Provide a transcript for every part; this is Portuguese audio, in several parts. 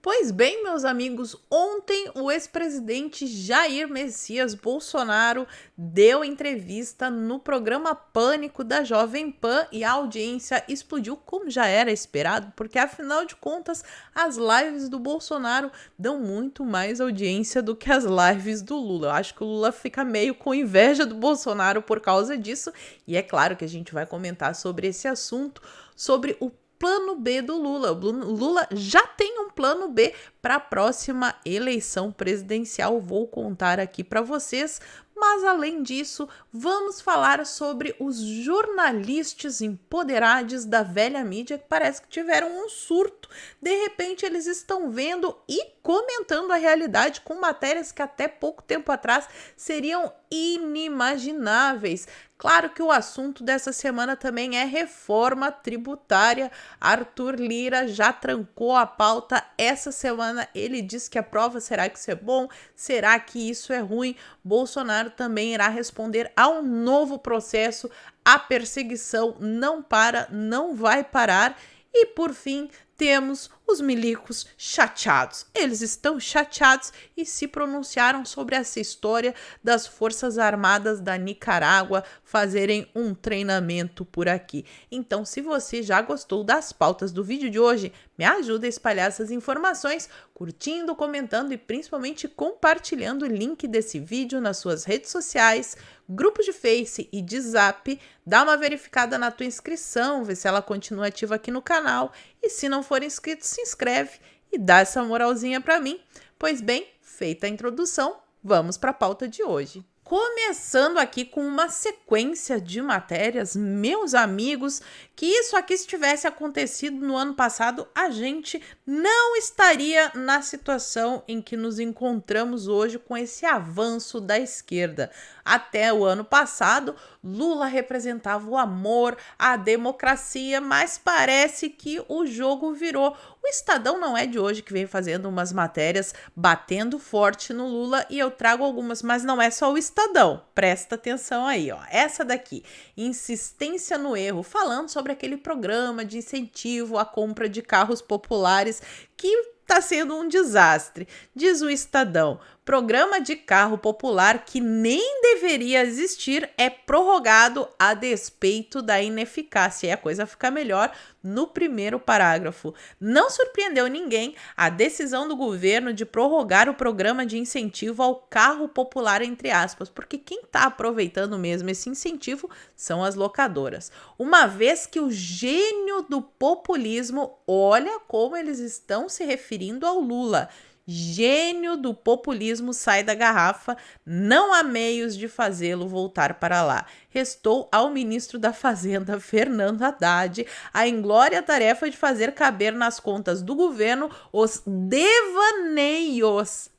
Pois bem, meus amigos, ontem o ex-presidente Jair Messias Bolsonaro deu entrevista no programa Pânico da Jovem Pan e a audiência explodiu como já era esperado, porque afinal de contas as lives do Bolsonaro dão muito mais audiência do que as lives do Lula. Eu acho que o Lula fica meio com inveja do Bolsonaro por causa disso, e é claro que a gente vai comentar sobre esse assunto, sobre o plano B do Lula. O Lula já tem um plano B para a próxima eleição presidencial. Vou contar aqui para vocês. Mas, além disso, vamos falar sobre os jornalistas empoderados da velha mídia que parece que tiveram um surto. De repente, eles estão vendo e comentando a realidade com matérias que até pouco tempo atrás seriam inimagináveis. Claro que o assunto dessa semana também é reforma tributária. Arthur Lira já trancou a pauta essa semana. Ele disse que aprova. Será que isso é bom? Será que isso é ruim? Bolsonaro também irá responder a um novo processo. A perseguição não para, não vai parar. E, por fim, temos os milicos chateados. Eles estão chateados e se pronunciaram sobre essa história das Forças Armadas da Nicarágua fazerem um treinamento por aqui. Então, se você já gostou das pautas do vídeo de hoje, me ajuda a espalhar essas informações, curtindo, comentando e principalmente compartilhando o link desse vídeo nas suas redes sociais, grupos de Face e de Zap. Dá uma verificada na tua inscrição, vê se ela continua ativa aqui no canal. E se não for inscrito, se inscreve e dá essa moralzinha para mim. Pois bem, feita a introdução, vamos para a pauta de hoje. Começando aqui com uma sequência de matérias, meus amigos, que isso aqui se tivesse acontecido no ano passado, a gente não estaria na situação em que nos encontramos hoje com esse avanço da esquerda. Até o ano passado, Lula representava o amor, a democracia, mas parece que o jogo virou. O Estadão não é de hoje que vem fazendo umas matérias batendo forte no Lula e eu trago algumas, mas não é só o Estadão. Presta atenção aí, ó. Essa daqui, insistência no erro, falando sobre aquele programa de incentivo à compra de carros populares que está sendo um desastre. Diz o Estadão, programa de carro popular que nem deveria existir é prorrogado a despeito da ineficácia. E a coisa fica melhor no primeiro parágrafo. Não surpreendeu ninguém a decisão do governo de prorrogar o programa de incentivo ao carro popular, entre aspas, porque quem está aproveitando mesmo esse incentivo são as locadoras. Uma vez que o gênio do populismo, olha como eles estão se referindo ao Lula, gênio do populismo sai da garrafa, não há meios de fazê-lo voltar para lá. Restou ao ministro da Fazenda, Fernando Haddad, a inglória tarefa de fazer caber nas contas do governo os devaneios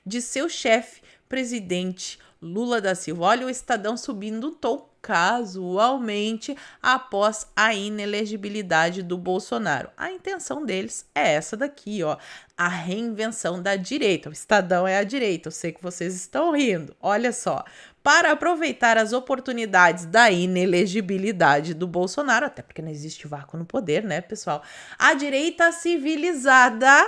de seu chefe, presidente Lula da Silva. Olha o Estadão subindo o tom casualmente após a inelegibilidade do Bolsonaro. A intenção deles é essa daqui, ó, a reinvenção da direita. O Estadão é a direita, eu sei que vocês estão rindo. Olha só, para aproveitar as oportunidades da inelegibilidade do Bolsonaro, até porque não existe vácuo no poder, né, pessoal? A direita civilizada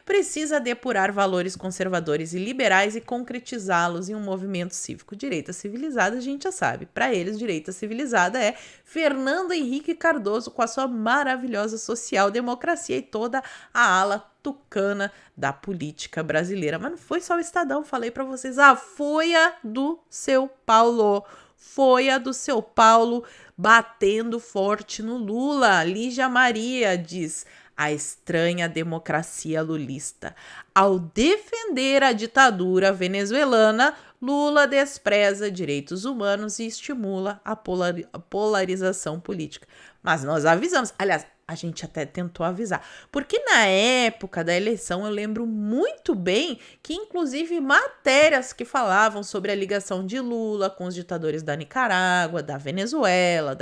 precisa depurar valores conservadores e liberais e concretizá-los em um movimento cívico. Direita civilizada, a gente já sabe. Para eles, direita civilizada é Fernando Henrique Cardoso com a sua maravilhosa social-democracia e toda a ala tucana da política brasileira. Mas não foi só o Estadão, falei para vocês. A Folha do São Paulo. Folha do São Paulo batendo forte no Lula. Lígia Maria diz: a estranha democracia lulista. Ao defender a ditadura venezuelana, Lula despreza direitos humanos e estimula a polarização política. Mas nós avisamos, aliás, a gente até tentou avisar, porque na época da eleição eu lembro muito bem que inclusive matérias que falavam sobre a ligação de Lula com os ditadores da Nicarágua, da Venezuela,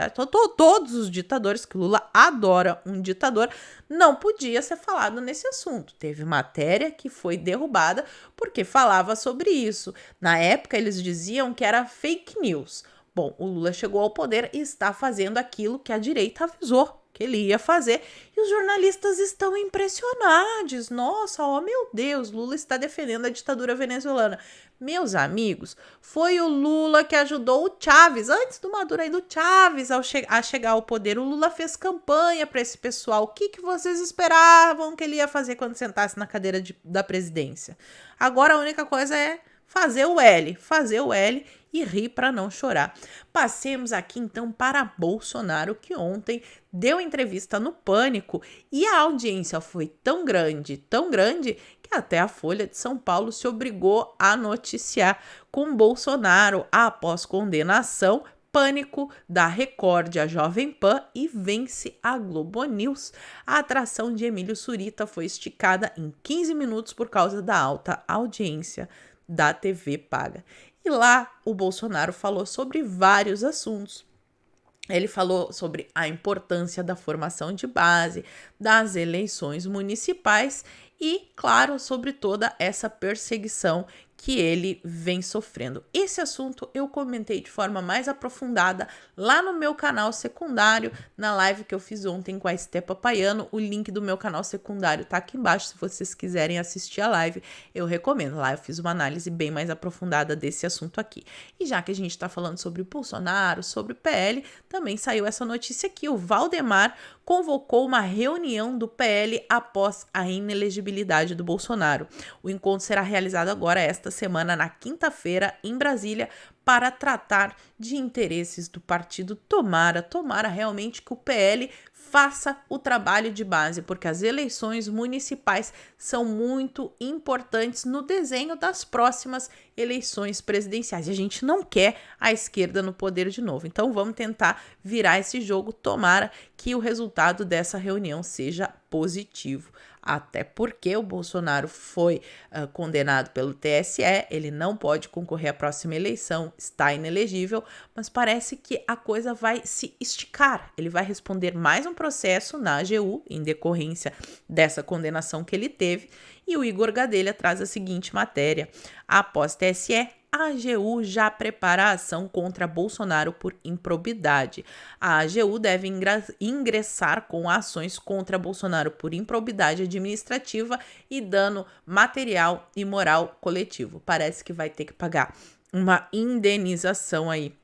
todos os ditadores, que Lula adora um ditador, não podia ser falado nesse assunto. Teve matéria que foi derrubada porque falava sobre isso. Na época eles diziam que era fake news. Bom, o Lula chegou ao poder e está fazendo aquilo que a direita avisou que ele ia fazer, e os jornalistas estão impressionados. Nossa, oh meu Deus, Lula está defendendo a ditadura venezuelana. Meus amigos, foi o Lula que ajudou o Chávez, antes do Maduro aí, do Chávez a chegar ao poder. O Lula fez campanha para esse pessoal. O que vocês esperavam que ele ia fazer quando sentasse na cadeira da presidência? Agora a única coisa é fazer o L e rir para não chorar. Passemos aqui então para Bolsonaro, que ontem deu entrevista no Pânico e a audiência foi tão grande, que até a Folha de São Paulo se obrigou a noticiar com Bolsonaro após condenação. Pânico da Record a Jovem Pan e vence a Globo News. A atração de Emílio Surita foi esticada em 15 minutos por causa da alta audiência da TV paga. E lá o Bolsonaro falou sobre vários assuntos. Ele falou sobre a importância da formação de base, das eleições municipais e, claro, sobre toda essa perseguição que ele vem sofrendo. Esse assunto eu comentei de forma mais aprofundada lá no meu canal secundário, na live que eu fiz ontem com a Esté Papaiano. O link do meu canal secundário tá aqui embaixo, se vocês quiserem assistir a live, eu recomendo. Lá eu fiz uma análise bem mais aprofundada desse assunto aqui. E já que a gente tá falando sobre Bolsonaro, sobre o PL, também saiu essa notícia aqui. O Valdemar convocou uma reunião do PL após a inelegibilidade do Bolsonaro. O encontro será realizado agora esta semana, na quinta-feira, em Brasília, para tratar de interesses do partido. Tomara realmente que o PL faça o trabalho de base, porque as eleições municipais são muito importantes no desenho das próximas eleições presidenciais. E a gente não quer a esquerda no poder de novo. Então vamos tentar virar esse jogo. Tomara que o resultado dessa reunião seja positivo. Até porque o Bolsonaro foi condenado pelo TSE, ele não pode concorrer à próxima eleição, está inelegível, mas parece que a coisa vai se esticar. Ele vai responder mais um processo na AGU, em decorrência dessa condenação que ele teve, e o Igor Gadelha traz a seguinte matéria: após TSE, a AGU já prepara a ação contra Bolsonaro por improbidade. A AGU deve ingressar com ações contra Bolsonaro por improbidade administrativa e dano material e moral coletivo. Parece que vai ter que pagar uma indenização aí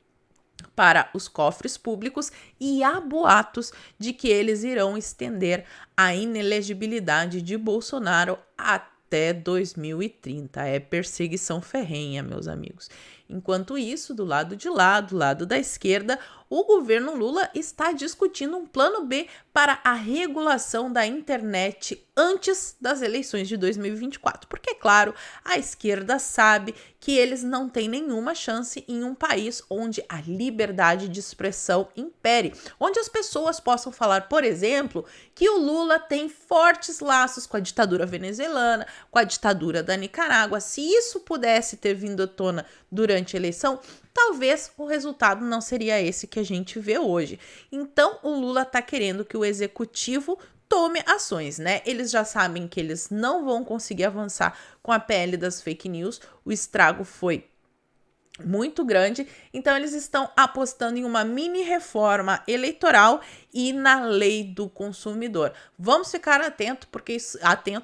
para os cofres públicos, e há boatos de que eles irão estender a inelegibilidade de Bolsonaro até 2030. É perseguição ferrenha, meus amigos. Enquanto isso, do lado de lá, do lado da esquerda, o governo Lula está discutindo um plano B para a regulação da internet antes das eleições de 2024. Porque, claro, a esquerda sabe que eles não têm nenhuma chance em um país onde a liberdade de expressão impere, onde as pessoas possam falar, por exemplo, que o Lula tem fortes laços com a ditadura venezuelana, com a ditadura da Nicarágua. Se isso pudesse ter vindo à tona durante a eleição, talvez o resultado não seria esse que a gente vê hoje. Então, o Lula está querendo que o executivo tome ações, né? Eles já sabem que eles não vão conseguir avançar com a PL das fake news. O estrago foi muito grande, então eles estão apostando em uma mini reforma eleitoral e na lei do consumidor. Vamos ficar atentos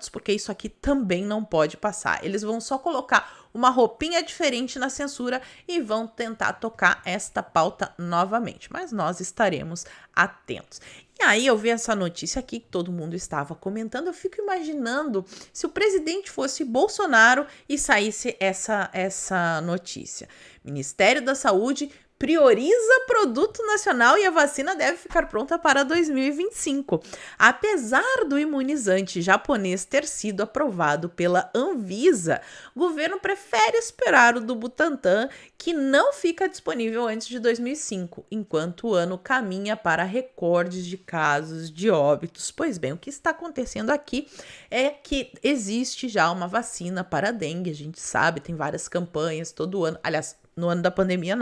porque isso aqui também não pode passar. Eles vão só colocar uma roupinha diferente na censura e vão tentar tocar esta pauta novamente, mas nós estaremos atentos. E aí eu vi essa notícia aqui que todo mundo estava comentando, eu fico imaginando se o presidente fosse Bolsonaro e saísse essa notícia. Ministério da Saúde prioriza produto nacional e a vacina deve ficar pronta para 2025. Apesar do imunizante japonês ter sido aprovado pela Anvisa, o governo prefere esperar o do Butantan, que não fica disponível antes de 2005, enquanto o ano caminha para recordes de casos de óbitos. Pois bem, o que está acontecendo aqui é que existe já uma vacina para a dengue, a gente sabe, tem várias campanhas todo ano, aliás, no ano da pandemia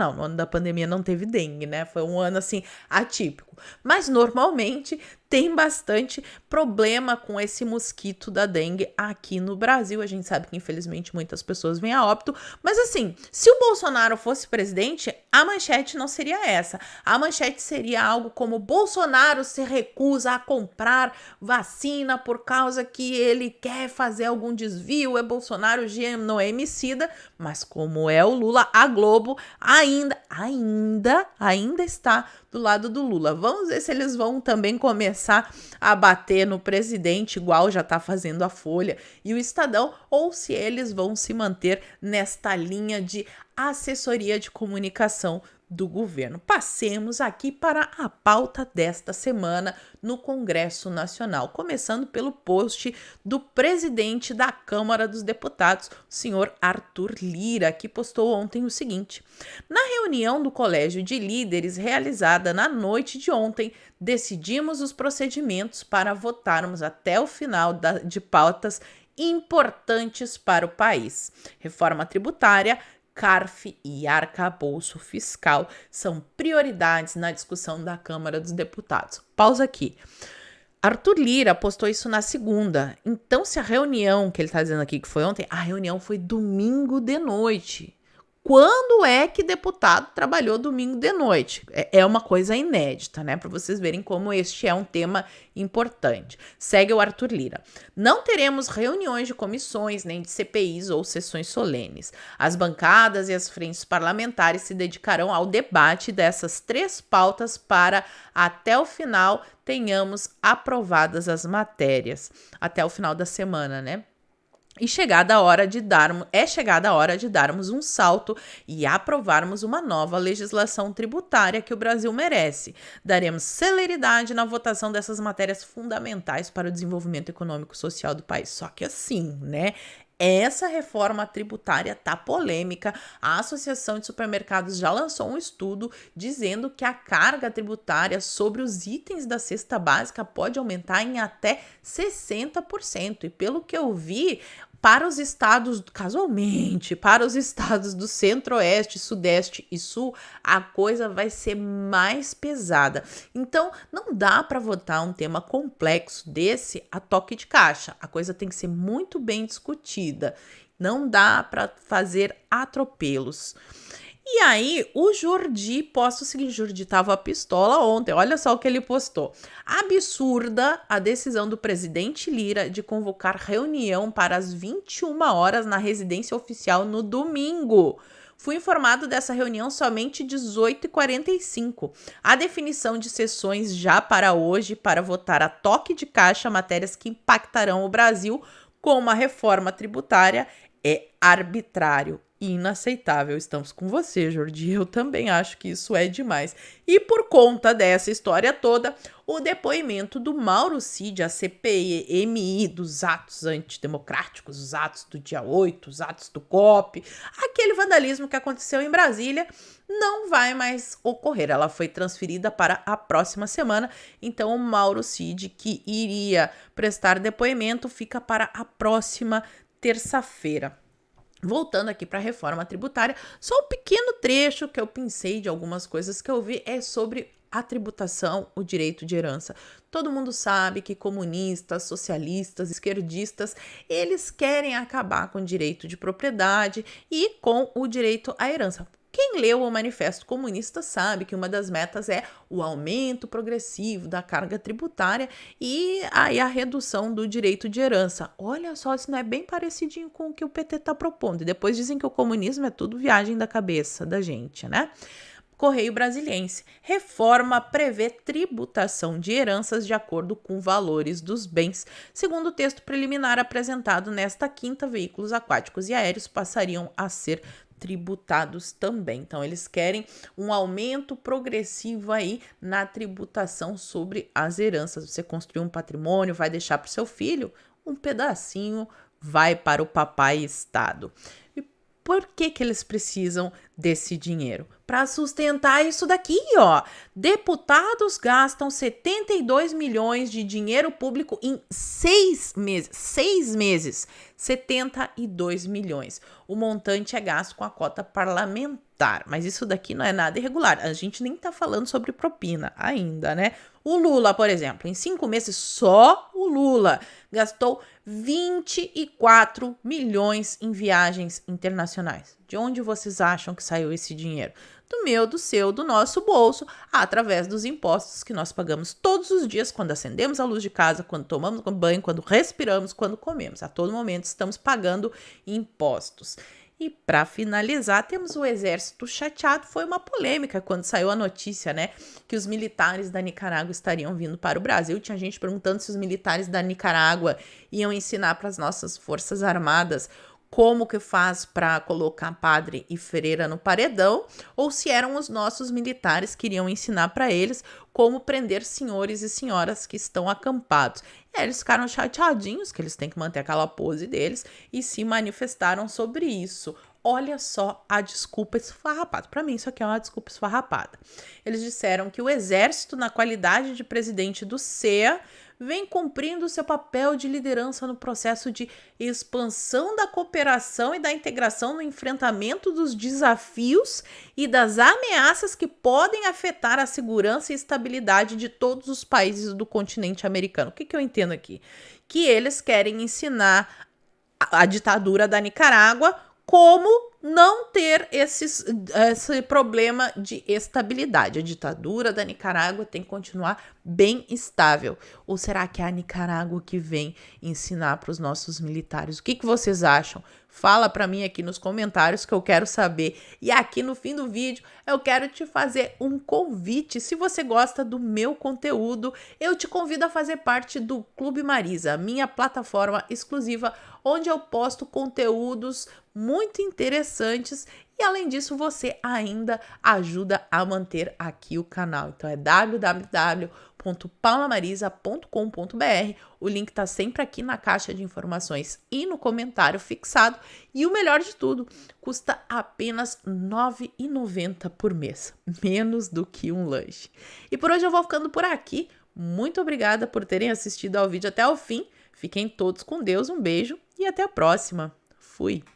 não teve dengue, né? Foi um ano assim atípico. Mas normalmente tem bastante problema com esse mosquito da dengue aqui no Brasil. A gente sabe que, infelizmente, muitas pessoas vêm a óbito. Mas, assim, se o Bolsonaro fosse presidente, a manchete não seria essa. A manchete seria algo como: Bolsonaro se recusa a comprar vacina por causa que ele quer fazer algum desvio. É Bolsonaro genocida. Mas como é o Lula, a Globo ainda está do lado do Lula. Vamos ver se eles vão também começar a bater no presidente, igual já está fazendo a Folha e o Estadão, ou se eles vão se manter nesta linha de assessoria de comunicação do governo. Passemos aqui para a pauta desta semana no Congresso Nacional, começando pelo post do presidente da Câmara dos Deputados, o senhor Arthur Lira, que postou ontem o seguinte: na reunião do Colégio de Líderes realizada na noite de ontem, decidimos os procedimentos para votarmos até o final de pautas importantes para o país. Reforma tributária, CARF e arcabouço fiscal são prioridades na discussão da Câmara dos Deputados. Pausa aqui. Arthur Lira postou isso na segunda. Então, se a reunião que ele está dizendo aqui que foi ontem, a reunião foi domingo de noite. Quando é que deputado trabalhou domingo de noite? É uma coisa inédita, né? Para vocês verem como este é um tema importante. Segue o Arthur Lira. Não teremos reuniões de comissões, nem de CPIs ou sessões solenes. As bancadas e as frentes parlamentares se dedicarão ao debate dessas 3 pautas para, até o final, tenhamos aprovadas as matérias. Até o final da semana, né? É chegada a hora de darmos um salto e aprovarmos uma nova legislação tributária que o Brasil merece. Daremos celeridade na votação dessas matérias fundamentais para o desenvolvimento econômico e social do país. Só que assim, né? Essa reforma tributária tá polêmica. A Associação de Supermercados já lançou um estudo dizendo que a carga tributária sobre os itens da cesta básica pode aumentar em até 60%. E pelo que eu vi, para os estados, casualmente, para os estados do Centro-Oeste, Sudeste e Sul, a coisa vai ser mais pesada. Então, não dá para votar um tema complexo desse a toque de caixa. A coisa tem que ser muito bem discutida. Não dá para fazer atropelos. E aí, o Jordi posta o seguinte: Jordi tava pistola ontem, olha só o que ele postou. Absurda a decisão do presidente Lira de convocar reunião para as 21 horas na residência oficial no domingo. Fui informado dessa reunião somente 18h45. A definição de sessões já para hoje para votar a toque de caixa matérias que impactarão o Brasil com uma reforma tributária é arbitrário. Inaceitável. Estamos com você, Jordi. Eu também acho que isso é demais. E por conta dessa história toda, o depoimento do Mauro Cid, a CPMI dos atos antidemocráticos, os atos do dia 8, os atos do COP, aquele vandalismo que aconteceu em Brasília, não vai mais ocorrer. Ela foi transferida para a próxima semana. Então, o Mauro Cid, que iria prestar depoimento, fica para a próxima terça-feira. Voltando aqui para a reforma tributária, só um pequeno trecho que eu pensei de algumas coisas que eu vi é sobre a tributação, o direito de herança. Todo mundo sabe que comunistas, socialistas, esquerdistas, eles querem acabar com o direito de propriedade e com o direito à herança. Quem leu o Manifesto Comunista sabe que uma das metas é o aumento progressivo da carga tributária e aí a redução do direito de herança. Olha só, isso não é bem parecidinho com o que o PT está propondo. E depois dizem que o comunismo é tudo viagem da cabeça da gente, né? Correio Brasiliense. Reforma prevê tributação de heranças de acordo com valores dos bens. Segundo o texto preliminar apresentado nesta quinta, veículos aquáticos e aéreos passariam a ser tributados também. Então, eles querem um aumento progressivo aí na tributação sobre as heranças. Você construiu um patrimônio, vai deixar para o seu filho, um pedacinho vai para o papai Estado. E por que eles precisam desse dinheiro? Para sustentar isso daqui, ó. Deputados gastam 72 milhões de dinheiro público em 6 meses. 6 meses. 72 milhões. O montante é gasto com a cota parlamentar. Mas isso daqui não é nada irregular. A gente nem tá falando sobre propina ainda, né? O Lula, por exemplo, em 5 meses, só o Lula gastou 24 milhões em viagens internacionais. De onde vocês acham que saiu esse dinheiro? Do meu, do seu, do nosso bolso, através dos impostos que nós pagamos todos os dias, quando acendemos a luz de casa, quando tomamos banho, quando respiramos, quando comemos. A todo momento estamos pagando impostos. E para finalizar, temos o exército chateado. Foi uma polêmica quando saiu a notícia, né, que os militares da Nicarágua estariam vindo para o Brasil. Tinha gente perguntando se os militares da Nicarágua iam ensinar para as nossas forças armadas como que faz para colocar padre e freira no paredão, ou se eram os nossos militares que iriam ensinar para eles como prender senhores e senhoras que estão acampados. E aí eles ficaram chateadinhos, que eles têm que manter aquela pose deles, e se manifestaram sobre isso. Olha só a desculpa esfarrapada. Para mim, isso aqui é uma desculpa esfarrapada. Eles disseram que o exército, na qualidade de presidente do CEA, vem cumprindo seu papel de liderança no processo de expansão da cooperação e da integração no enfrentamento dos desafios e das ameaças que podem afetar a segurança e estabilidade de todos os países do continente americano. O que eu entendo aqui? Que eles querem ensinar a ditadura da Nicarágua como não ter esse problema de estabilidade. A ditadura da Nicarágua tem que continuar bem estável. Ou será que é a Nicarágua que vem ensinar para os nossos militares? O que vocês acham? Fala para mim aqui nos comentários que eu quero saber. E aqui no fim do vídeo eu quero te fazer um convite. Se você gosta do meu conteúdo, eu te convido a fazer parte do Clube Marisa, minha plataforma exclusiva, onde eu posto conteúdos muito interessantes e, além disso, você ainda ajuda a manter aqui o canal. Então é www.paulamarisa.com.br. O link tá sempre aqui na caixa de informações e no comentário fixado. E o melhor de tudo, custa apenas R$ 9,90 por mês, menos do que um lanche. E por hoje eu vou ficando por aqui. Muito obrigada por terem assistido ao vídeo até o fim. Fiquem todos com Deus, um beijo e até a próxima. Fui!